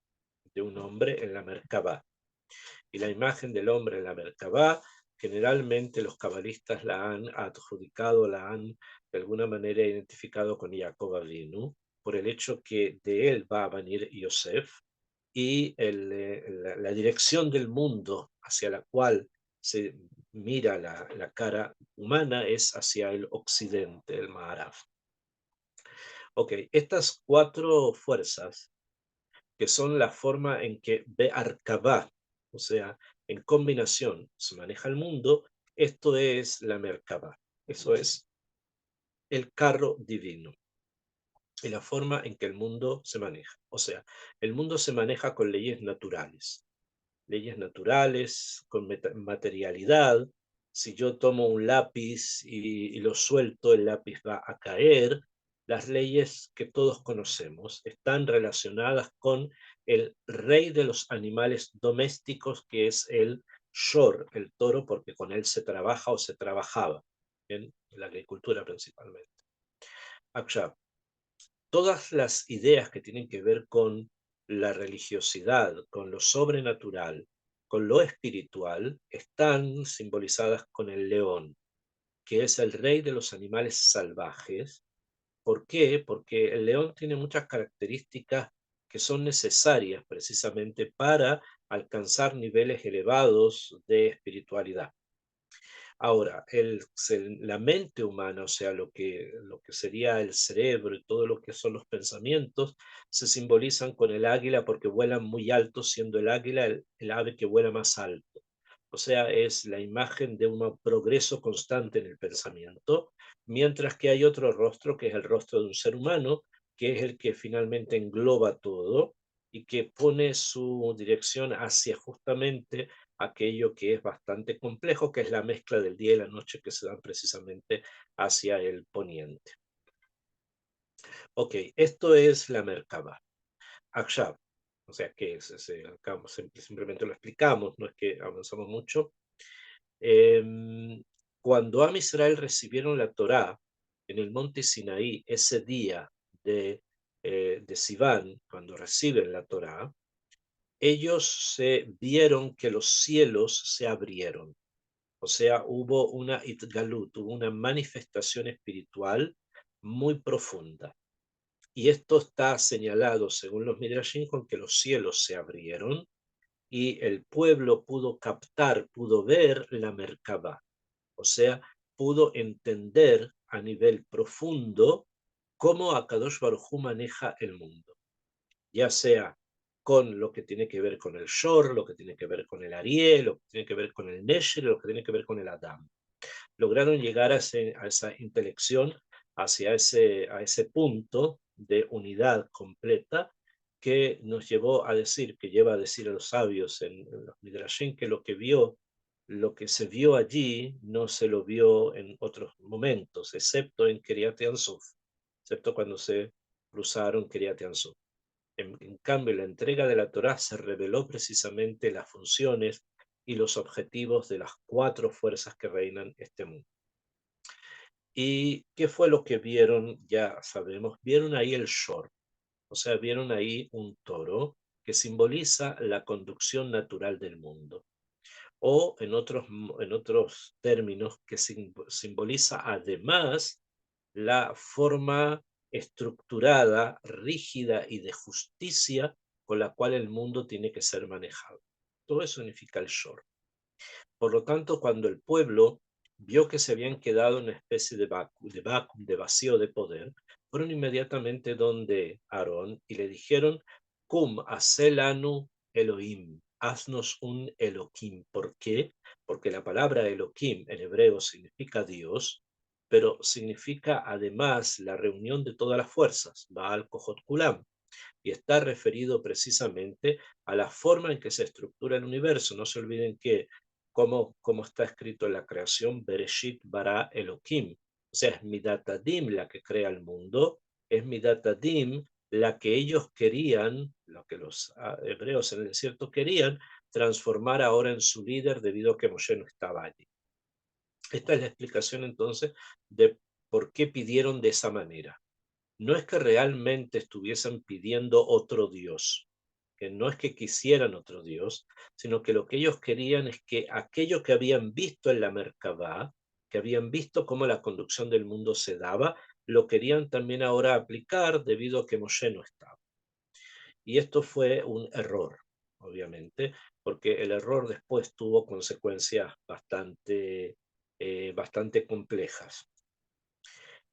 en la Merkabah. Y la imagen del hombre en la Merkabah, generalmente los cabalistas la han adjudicado, la han de alguna manera identificado con Jacob Avinu, por el hecho que de él va a venir Yosef, y la dirección del mundo hacia la cual se mira la cara humana es hacia el occidente, el Maharaj. Ok, estas cuatro fuerzas, que son la forma en que Be'arkabah, o sea, en combinación se maneja el mundo, esto es la Merkabah, eso es el carro divino y la forma en que el mundo se maneja. O sea, el mundo se maneja con leyes naturales, con materialidad. Si yo tomo un lápiz y lo suelto, el lápiz va a caer. Las leyes que todos conocemos están relacionadas con el rey de los animales domésticos, que es el shor, el toro, porque con él se trabaja o se trabajaba en la agricultura principalmente. Akshab, todas las ideas que tienen que ver con la religiosidad, con lo sobrenatural, con lo espiritual, están simbolizadas con el león, que es el rey de los animales salvajes. ¿Por qué? Porque el león tiene muchas características que son necesarias precisamente para alcanzar niveles elevados de espiritualidad. Ahora, la mente humana, o sea, lo que sería el cerebro y todo lo que son los pensamientos, se simbolizan con el águila porque vuelan muy alto, siendo el águila el ave que vuela más alto. O sea, es la imagen de un progreso constante en el pensamiento, mientras que hay otro rostro, que es el rostro de un ser humano, que es el que finalmente engloba todo y que pone su dirección hacia justamente aquello que es bastante complejo, que es la mezcla del día y la noche que se dan precisamente hacia el poniente. Ok, esto es la Merkabah. Akshab, o sea que simplemente lo explicamos, no es que avanzamos mucho. Cuando Am Israel recibieron la Torá en el monte Sinaí, ese día de Sivan, cuando reciben la Torá, ellos se vieron que los cielos se abrieron. O sea, hubo una itgalut, hubo una manifestación espiritual muy profunda. Y esto está señalado, según los Midrashim, con que los cielos se abrieron y el pueblo pudo captar, pudo ver la Merkabah. O sea, pudo entender a nivel profundo cómo Akadosh Baruj Hu maneja el mundo, ya sea con lo que tiene que ver con el Shor, lo que tiene que ver con el Ariel, lo que tiene que ver con el Nesher, lo que tiene que ver con el Adam. Lograron llegar a esa intelección, a ese punto de unidad completa que nos llevó a decir, que lleva a decir a los sabios en los Midrashim, que lo que se vio allí no se lo vio en otros momentos, excepto en Kiryat Yansuf, excepto cuando se cruzaron Kiryat Yansuf. En cambio, la entrega de la Torá se reveló precisamente las funciones y los objetivos de las 4 fuerzas que reinan este mundo. ¿Y qué fue lo que vieron? Ya sabemos, vieron ahí el Shor, o sea, vieron ahí un toro que simboliza la conducción natural del mundo, o en otros términos, que simboliza además la forma estructurada, rígida y de justicia con la cual el mundo tiene que ser manejado. Todo eso significa el Shor. Por lo tanto, cuando el pueblo vio que se habían quedado en una especie de de vacío de poder, fueron inmediatamente donde Aarón y le dijeron, Cum aselanu Elohim, haznos un Elohim. ¿Por qué? Porque la palabra Elohim en hebreo significa Dios, pero significa además la reunión de todas las fuerzas, Baal Kohot Kulam, y está referido precisamente a la forma en que se estructura el universo. No se olviden que, como está escrito en la creación, Bereshit bara Elohim, o sea, es Midat Adim la que crea el mundo, es Midat Adim la que ellos querían, lo que los hebreos en el desierto querían, transformar ahora en su líder debido a que Moshe no estaba allí. Esta es la explicación entonces de por qué pidieron de esa manera. No es que realmente estuviesen pidiendo otro Dios, que no es que quisieran otro Dios, sino que lo que ellos querían es que aquello que habían visto en la Merkabá, que habían visto cómo la conducción del mundo se daba, lo querían también ahora aplicar debido a que Moshe no estaba. Y esto fue un error, obviamente, porque el error después tuvo consecuencias bastante complejas.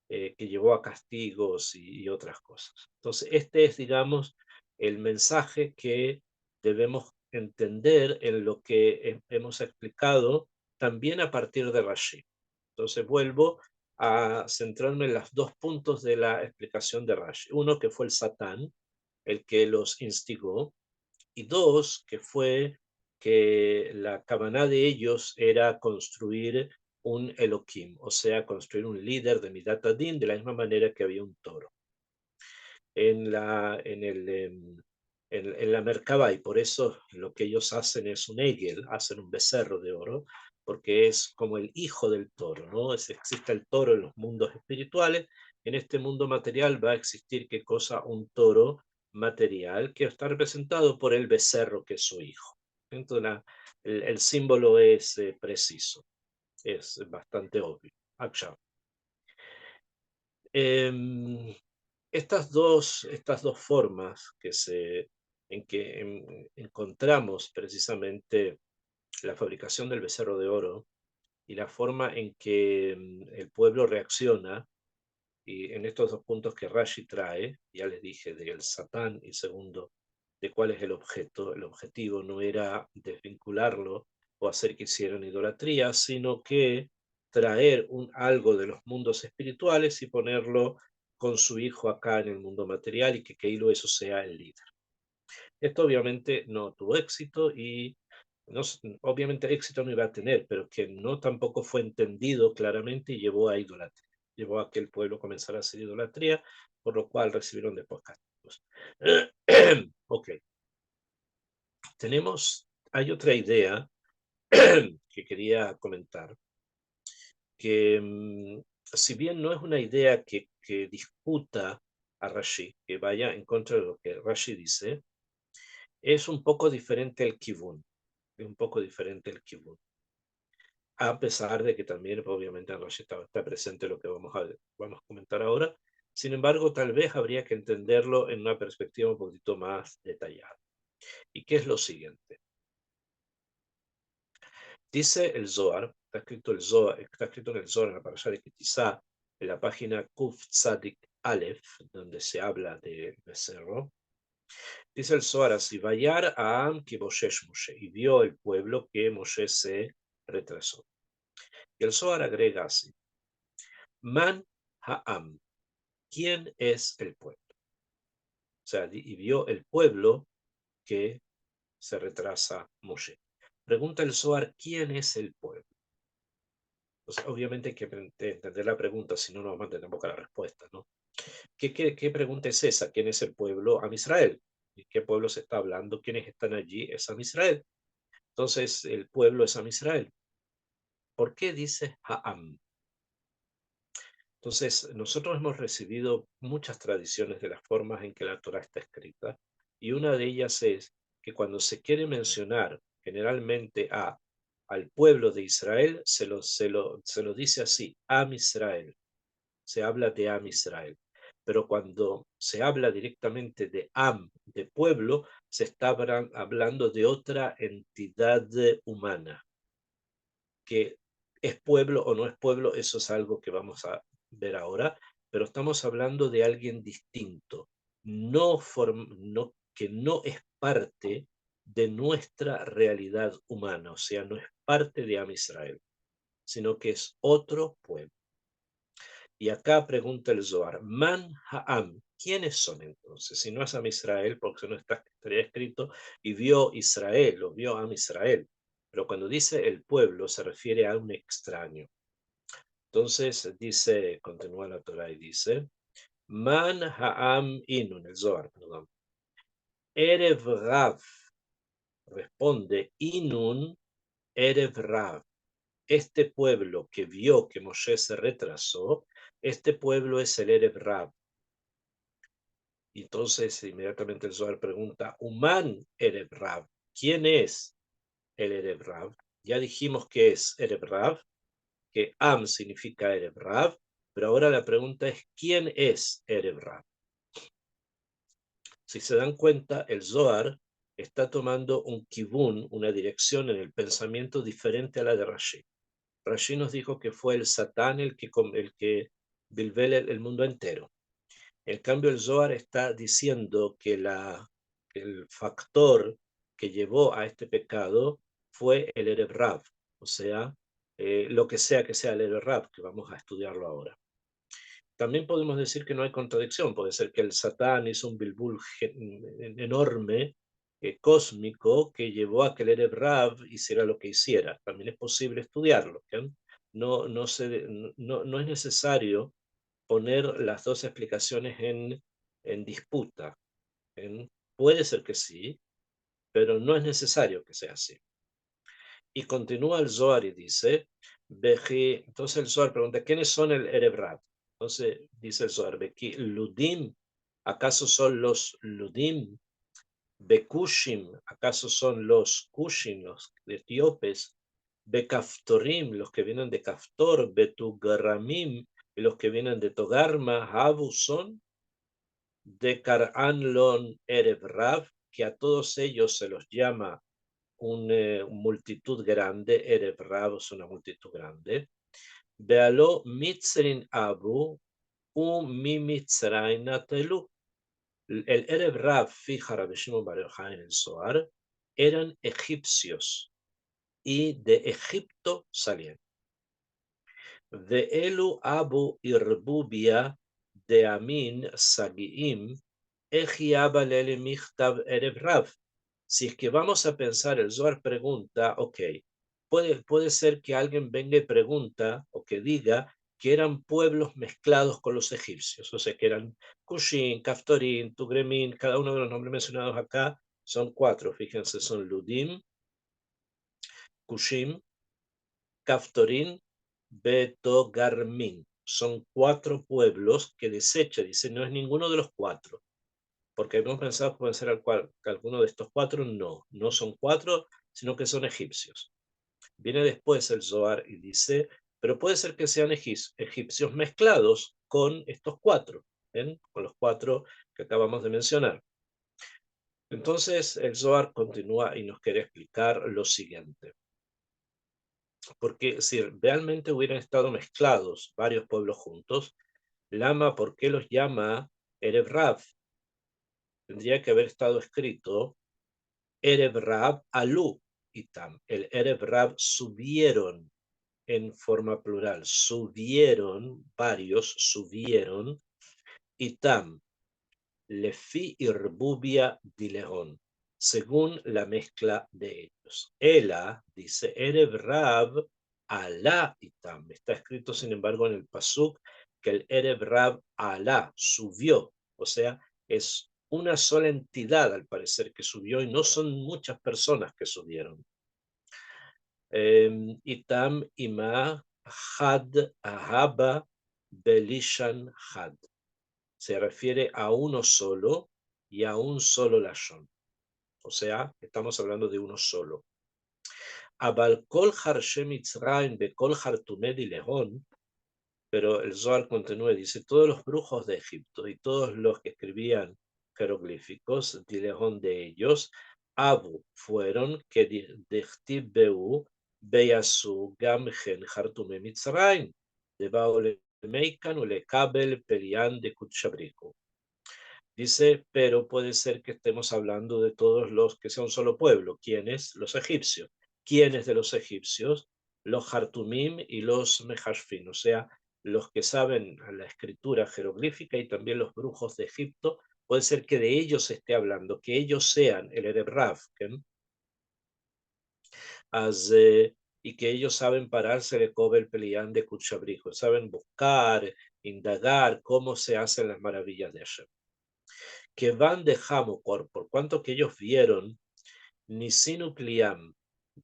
Que llevó a castigos y otras cosas. Entonces, este es, digamos, el mensaje que debemos entender en lo que hemos explicado también a partir de Rashi. Entonces, vuelvo a centrarme en los 2 puntos de la explicación de Rashi. Uno, que fue el Satán, el que los instigó, y 2, que fue que la cabana de ellos era construir un Elohim, o sea, construir un líder de Midat Adin, de la misma manera que había un toro en la Merkabah, y por eso lo que ellos hacen es un Egel, hacen un becerro de oro, porque es como el hijo del toro, ¿no? Existe el toro en los mundos espirituales, en este mundo material va a existir, ¿qué cosa? Un toro material que está representado por el becerro que es su hijo. Entonces, el símbolo es preciso, es bastante obvio. Em, estas dos formas en que encontramos precisamente la fabricación del becerro de oro y la forma en que el pueblo reacciona, y en estos 2 puntos que Rashi trae, ya les dije, del Satán, y segundo, de cuál es el objeto. El objetivo no era desvincularlo o hacer que hicieran idolatría, sino que traer algo de los mundos espirituales y ponerlo con su hijo acá en el mundo material, y que Keilo eso sea el líder. Esto obviamente no tuvo éxito, y no, obviamente éxito no iba a tener, pero que no tampoco fue entendido claramente, y llevó a idolatría. Llevó a que el pueblo comenzara a hacer idolatría, por lo cual recibieron después castigos. Ok, hay otra idea que quería comentar, que si bien no es una idea que discuta a Rashi, que vaya en contra de lo que Rashi dice, es un poco diferente el kibun, es un poco diferente el kibun. A pesar de que también obviamente en Rashi está presente lo que vamos a comentar ahora. Sin embargo, tal vez habría que entenderlo en una perspectiva un poquito más detallada. ¿Y qué es lo siguiente? Dice el Zohar, está escrito en el Zohar, en la parasha de Kitizá, en la página Kuf Tzadik Aleph, donde se habla del becerro, Dice el Zohar así, Vayar Aam ki boshesh Moshe, y vio el pueblo que Moshe se retrasó. Y el Zohar agrega así, Man Ha'am, ¿quién es el pueblo? O sea, y vio el pueblo que se retrasa Moshe. Pregunta el Zohar, ¿quién es el pueblo? Entonces, obviamente hay que entender la pregunta, si no, no vamos a entender tampoco la respuesta, ¿no? ¿Qué pregunta es esa? ¿Quién es el pueblo? Am Israel. ¿Y qué pueblo se está hablando? ¿Quiénes están allí? Es Am Israel. Entonces, el pueblo es Am Israel. ¿Por qué dice Ha'am? Entonces, nosotros hemos recibido muchas tradiciones de las formas en que la Torah está escrita, y una de ellas es que cuando se quiere mencionar generalmente al pueblo de Israel, se lo dice así, Am Israel, se habla de Am Israel. Pero cuando se habla directamente de Am, de pueblo, se está hablando de otra entidad humana, que es pueblo o no es pueblo, eso es algo que vamos a ver ahora, pero estamos hablando de alguien distinto, que no es parte de nuestra realidad humana, o sea, no es parte de Am Israel, sino que es otro pueblo. Y acá pregunta el Zohar, Man Ha'am, ¿quiénes son entonces? Si no es Am Israel, porque no estaría escrito, y vio Israel, o vio Am Israel. Pero cuando dice el pueblo, se refiere a un extraño. Entonces dice, continúa la Torah y dice, Man Ha'am Inun, el Zohar, perdón. Erev Rav, responde, Inun Erev Rav. Este pueblo que vio que Moshe se retrasó, este pueblo es el Erev Rav. Y entonces inmediatamente el Zohar pregunta, Uman Erev Rav, ¿quién es el Erev Rav? Ya dijimos que es Erev Rav, que Am significa Erev Rav, pero ahora la pregunta es, ¿quién es Erev Rav? Si se dan cuenta, el Zohar está tomando un kibun, una dirección en el pensamiento diferente a la de Rashi. Rashi nos dijo que fue el Satán el que bilbel el mundo entero. En cambio, el Zohar está diciendo que el factor que llevó a este pecado fue el Erev Rav, o sea, lo que sea el Erev Rav, que vamos a estudiarlo ahora. También podemos decir que no hay contradicción, puede ser que el Satán hizo un bilbul enorme, cósmico, que llevó a que el Erev Rav hiciera lo que hiciera. También es posible estudiarlo. ¿Okay? No es necesario poner las dos explicaciones en disputa. Puede ser que sí, pero no es necesario que sea así. Y continúa el Zohar y dice, entonces el Zohar pregunta, ¿quiénes son el Erev Rav? Entonces dice el Zohar, Beki Ludim, ¿acaso son los Ludim? Bekushim, ¿acaso son los Kushim, los etíopes? Bekaftorim, los que vienen de Kaftor, Betugaramim, y los que vienen de Togarma, Habu son de Karanlon Erev Rav, que a todos ellos se los llama una multitud grande, Erev Rav es una multitud grande. Bealo Mitzrin Abu, mi Mitzrain Atelu. El Erev Rav, fija Rabbi Shimon Bar Yochai en el Zohar, eran egipcios y de Egipto salían. De Elu Abu Irbubia de Amin Sagiim, Ejiabalele Michtav Erev Rav. Si es que vamos a pensar, el Zohar pregunta, ok, puede ser que alguien venga y pregunta o que diga que eran pueblos mezclados con los egipcios, o sea, que eran Cushin, Kaftorin, Tugremin, cada uno de los nombres mencionados acá son 4, fíjense, son Ludim, Cushim, Kaftorin, Betogarmin. Son 4 pueblos que desecha, dice, no es ninguno de los 4, porque hemos pensado que pueden ser alguno de estos 4, no son 4, sino que son egipcios. Viene después el Zohar y dice, pero puede ser que sean egipcios mezclados con estos 4, con los 4 que acabamos de mencionar. Entonces el Zohar continúa y nos quiere explicar lo siguiente. Porque si realmente hubieran estado mezclados varios pueblos juntos, Lama, ¿por qué los llama Erev Rav? tendría que haber estado escrito Erev Rab Alu Itam. El Erev Rab subieron en forma plural, subieron, varios subieron, Itam, Lefi Irbubia Dileón, según la mezcla de ellos. Ela dice Erev Rab Alá Itam. Está escrito, sin embargo, en el Pasuk que el Erev Rab Alá subió, o sea, es una sola entidad al parecer que subió y no son muchas personas que subieron. Itam Ima Had Ahaba Belishan Had. Se refiere a uno solo y a un solo lashon. O sea, estamos hablando de uno solo. Abal kol harshe Mitzrayim bekol hartume dilehon, pero el Zohar continúa y dice, todos los brujos de Egipto y todos los que escribían jeroglíficos, dilehon de ellos, Abu fueron que dichtib beu beyasu gam gen hartume Mitzrayim, de baole meikan u le kabel perian de kutshabriku. Dice, pero puede ser que estemos hablando de todos los que sea un solo pueblo. ¿Quiénes? Los egipcios. ¿Quiénes de los egipcios? Los Hartumim y los Mehashfin, o sea, los que saben la escritura jeroglífica y también los brujos de Egipto. Puede ser que de ellos se esté hablando, que ellos sean el Ereb Rav, y que ellos saben pararse de Kobel Pelián de Kuchabrijo, saben buscar, indagar cómo se hacen las maravillas de Hashem. Que van de Hamokor, por cuanto que ellos vieron, Nisinu Kliam,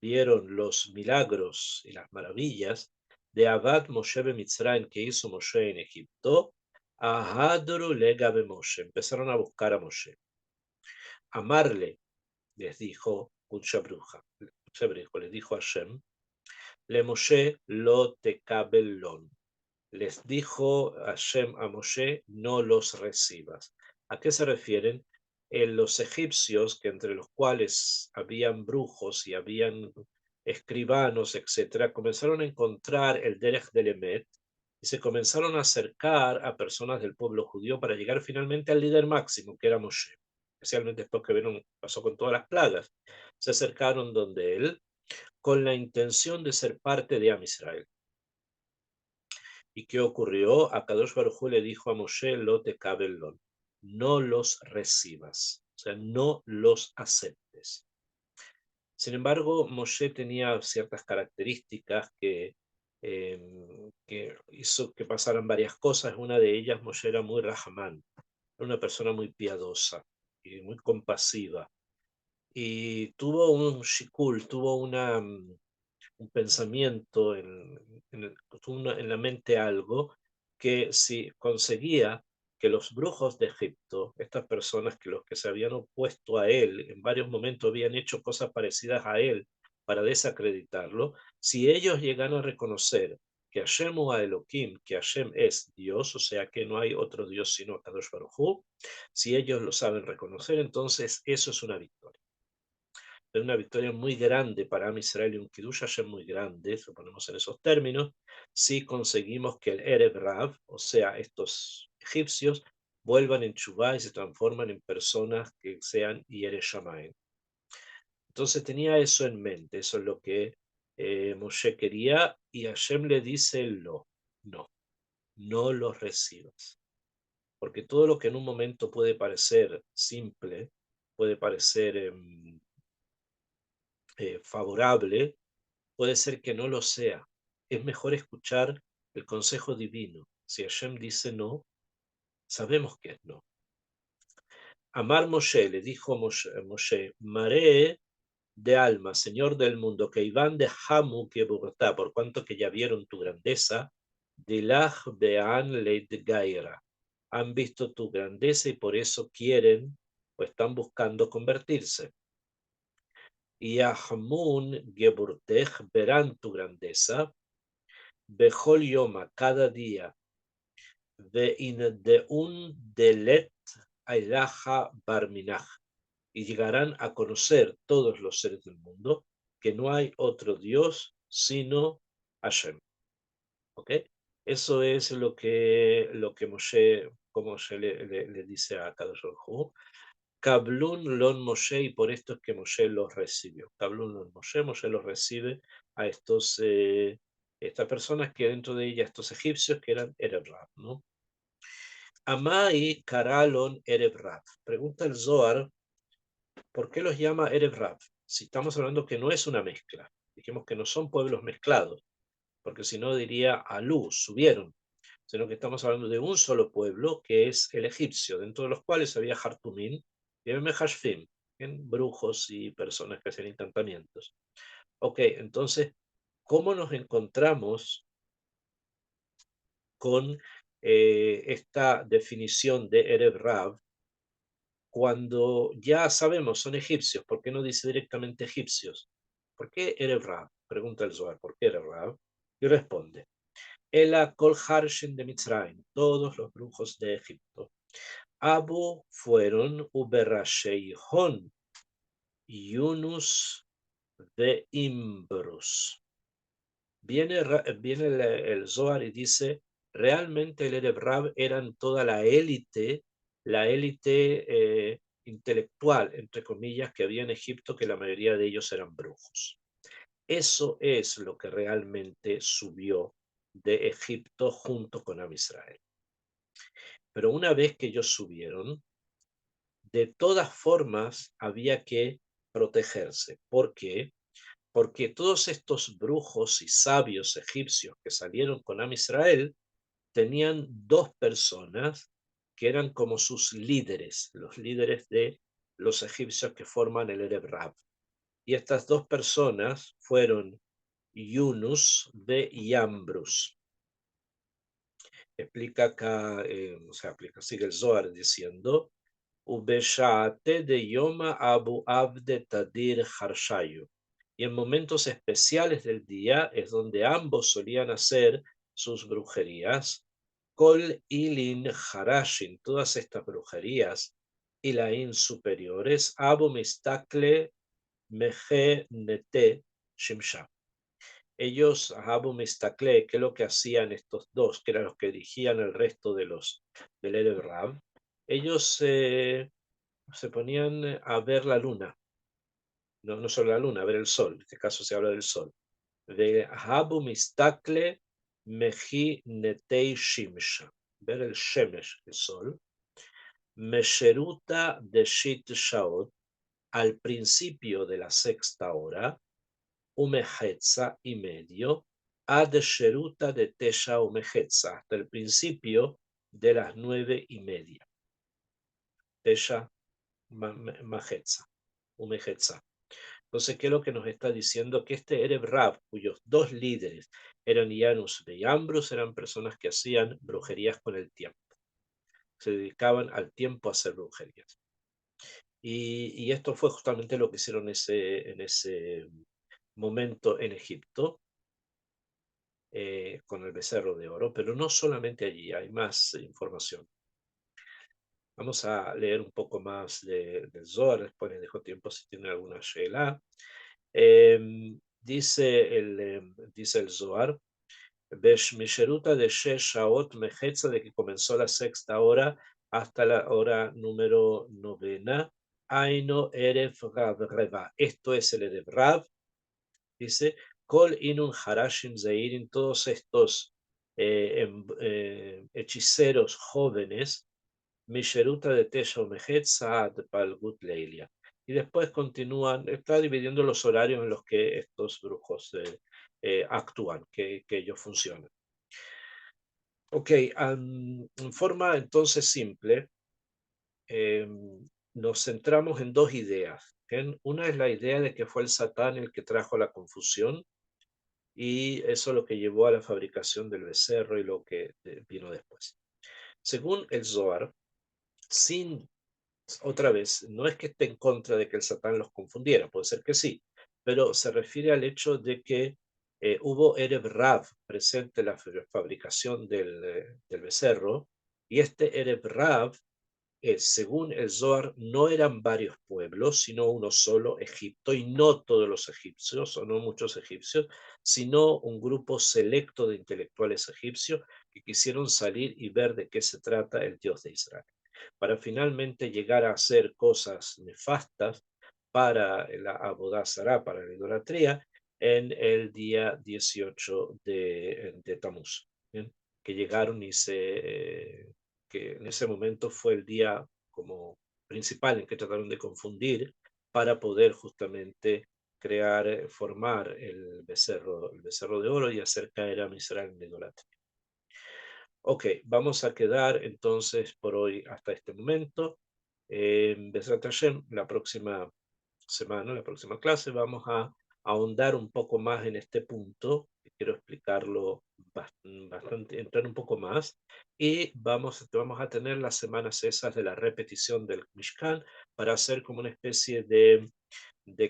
vieron los milagros y las maravillas de Abad Moshe Mitzrayim que hizo Moshe en Egipto, Ahadru Legabe Moshe, empezaron a buscar a Moshe. Amarle, les dijo Kutshabruja, les dijo a Hashem, Le Moshe lo tekabelon. Les dijo Hashem a Moshe, no los recibas. ¿A qué se refieren? Los egipcios, que entre los cuales habían brujos y habían escribanos, etcétera, comenzaron a encontrar el Derech del Emet y se comenzaron a acercar a personas del pueblo judío para llegar finalmente al líder máximo, que era Moshe. Especialmente después que vieron, pasó con todas las plagas. Se acercaron donde él con la intención de ser parte de Am Israel. ¿Y qué ocurrió? Akadosh Baruj Hu le dijo a Moshe, lo te cabelón, no los recibas, o sea, no los aceptes. Sin embargo, Moshe tenía ciertas características que hizo que pasaran varias cosas. Una de ellas, Moshe era muy rahman, era una persona muy piadosa y muy compasiva. Y tuvo un shikul, tuvo un pensamiento, en la mente algo, que si conseguía que los brujos de Egipto, estas personas que los que se habían opuesto a él, en varios momentos habían hecho cosas parecidas a él para desacreditarlo, si ellos llegan a reconocer que Hashem o a Elohim, que Hashem es Dios, o sea que no hay otro Dios sino Kadosh Baruj Hu, si ellos lo saben reconocer, entonces eso es una victoria. Es una victoria muy grande para Am Israel y un Kiddush Hashem muy grande, lo ponemos en esos términos, si conseguimos que el Erev Rav, o sea, estos egipcios, vuelvan en Chubá y se transforman en personas que sean Yere Shamayim. Entonces tenía eso en mente, eso es lo que Moshe quería, y Hashem le dice no, no los recibas. Porque todo lo que en un momento puede parecer simple, puede parecer favorable, puede ser que no lo sea. Es mejor escuchar el consejo divino. Si Hashem dice no, sabemos que es no. Amar Moshe, le dijo Moshe, Mare de alma, Señor del mundo, que Iván de Hamu que Bogotá, por cuanto que ya vieron tu grandeza, Dilach Bean Leid Gaira. Han visto tu grandeza y por eso quieren o están buscando convertirse. Y Ahmun Geburtech verán tu grandeza, Bejol Yoma, cada día, de un Delet Ailaha Barminach, y llegarán a conocer todos los seres del mundo que no hay otro Dios sino Hashem. ¿Ok? Eso es lo que Moshe, como Moshe le dice a Kadosh Baruj Hu. Kablun lon Moshe, y por esto es que Moshe los recibió. Kablun lon Moshe, Moshe los recibe a estas personas que dentro de ella, estos egipcios que eran Erev Rab, ¿no? Amai Karalon Erev Rab. Pregunta el Zohar, ¿por qué los llama Erev Rab? Si estamos hablando que no es una mezcla, dijimos que no son pueblos mezclados, porque si no diría Alú, subieron, sino que estamos hablando de un solo pueblo, que es el egipcio, dentro de los cuales había Hartumim y Mehashfim, brujos y personas que hacían encantamientos. Ok, entonces, ¿cómo nos encontramos con esta definición de Erev Rab cuando ya sabemos son egipcios? ¿Por qué no dice directamente egipcios? ¿Por qué Erev Rab? Pregunta el Zohar, ¿por qué Erev Rab? Y responde, Ela Kol Harshen de Mitzrayim, todos los brujos de Egipto. Abu fueron Uberasheihon, Yunus de Imbrus. Viene el Zohar y dice, realmente el Erev Rab eran toda la élite intelectual, entre comillas, que había en Egipto, que la mayoría de ellos eran brujos. Eso es lo que realmente subió de Egipto junto con Am Israel. Pero una vez que ellos subieron, de todas formas había que protegerse. ¿Por qué? Porque todos estos brujos y sabios egipcios que salieron con Am Israel tenían dos personas que eran como sus líderes, los líderes de los egipcios que forman el Erev Rab. Y estas dos personas fueron Yunus de Yambrus. Explica acá, sigue el Zohar diciendo, Ubeshate de Yoma Abu Abde Tadir Harshayu. Y en momentos especiales del día es donde ambos solían hacer sus brujerías. Kol Ilin Harashin, todas estas brujerías, Ilain superiores, Abu Mistakle Meje Nete Shimsha. Ellos, Abu Mistakle, que es lo que hacían estos dos, que eran los que dirigían el resto de los del Erev Rab, ellos se ponían a ver la luna, no solo la luna, a ver el sol, en este caso se habla del sol. De Habu Mistakle Meji Netei Shimsha, ver el Shemesh, el sol. Mesheruta de Shit Shaot, al principio de la sexta hora, Umehetza y medio, Ad Sheruta de Tesha Umehetza, hasta el principio de las 9:30. Tesha Mahetza, Umehetza. Entonces, ¿qué es lo que nos está diciendo? Que este Erev Rab, cuyos dos líderes eran Janus y Ambrus, eran personas que hacían brujerías con el tiempo. Se dedicaban al tiempo a hacer brujerías. Y esto fue justamente lo que hicieron en ese momento en Egipto, con el becerro de oro, pero no solamente allí, hay más información. Vamos a leer un poco más del Zohar, después les dejo tiempo si tienen alguna sheila. Dice el Zohar, Misheruta de Shaot Mejetza, de que comenzó la sexta hora hasta la hora número 9, Aino Erev Rav Reva. Esto es el Erev Rav, dice, Kol Inun Harashim Zeirin, todos estos hechiceros jóvenes, Misheruta de Tesha Mejetza Ad Palgut Leilia. Y después continúan, está dividiendo los horarios en los que estos brujos actúan, que ellos funcionan. Ok, en forma entonces simple, nos centramos en dos ideas. Una es la idea de que fue el Satán el que trajo la confusión, y eso es lo que llevó a la fabricación del becerro y lo que vino después. Según el Zohar, sin otra vez, no es que esté en contra de que el Satán los confundiera, puede ser que sí, pero se refiere al hecho de que hubo Erev Rav presente en la fabricación del becerro, y este Erev Rav, según el Zohar, no eran varios pueblos, sino uno solo, Egipto, y no todos los egipcios, o no muchos egipcios, sino un grupo selecto de intelectuales egipcios que quisieron salir y ver de qué se trata el Dios de Israel. para finalmente llegar a hacer cosas nefastas para la Avodah Zará, para la idolatría, en el día 18 de Tamuz, ¿bien? Que llegaron que en ese momento fue el día como principal en que trataron de confundir para poder justamente crear, formar el becerro de oro y hacer caer a Misraim en la idolatría. Ok, vamos a quedar entonces por hoy hasta este momento. Besrat Hashem, la próxima semana, la próxima clase, vamos a ahondar un poco más en este punto, que quiero explicarlo bastante, entrar un poco más, y vamos a tener las semanas esas de la repetición del Mishkan para hacer como una especie de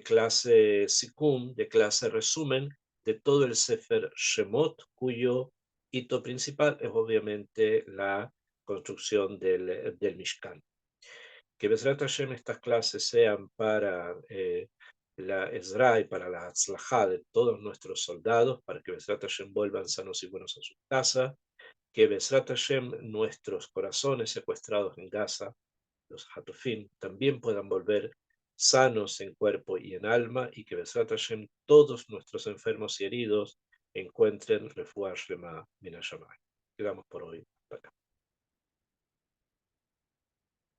clase Sikum, de clase resumen de todo el Sefer Shemot, cuyo hito principal es obviamente la construcción del Mishkan. Que Bezrat Hashem estas clases sean para la Ezra y para la Hatzlajá de todos nuestros soldados, para que Bezrat Hashem vuelvan sanos y buenos a su casa, que Bezrat Hashem nuestros corazones secuestrados en Gaza, los Hatufim, también puedan volver sanos en cuerpo y en alma, y que Bezrat Hashem todos nuestros enfermos y heridos encuentren refuah shlema min hashamayim. Quedamos por hoy. Hasta acá.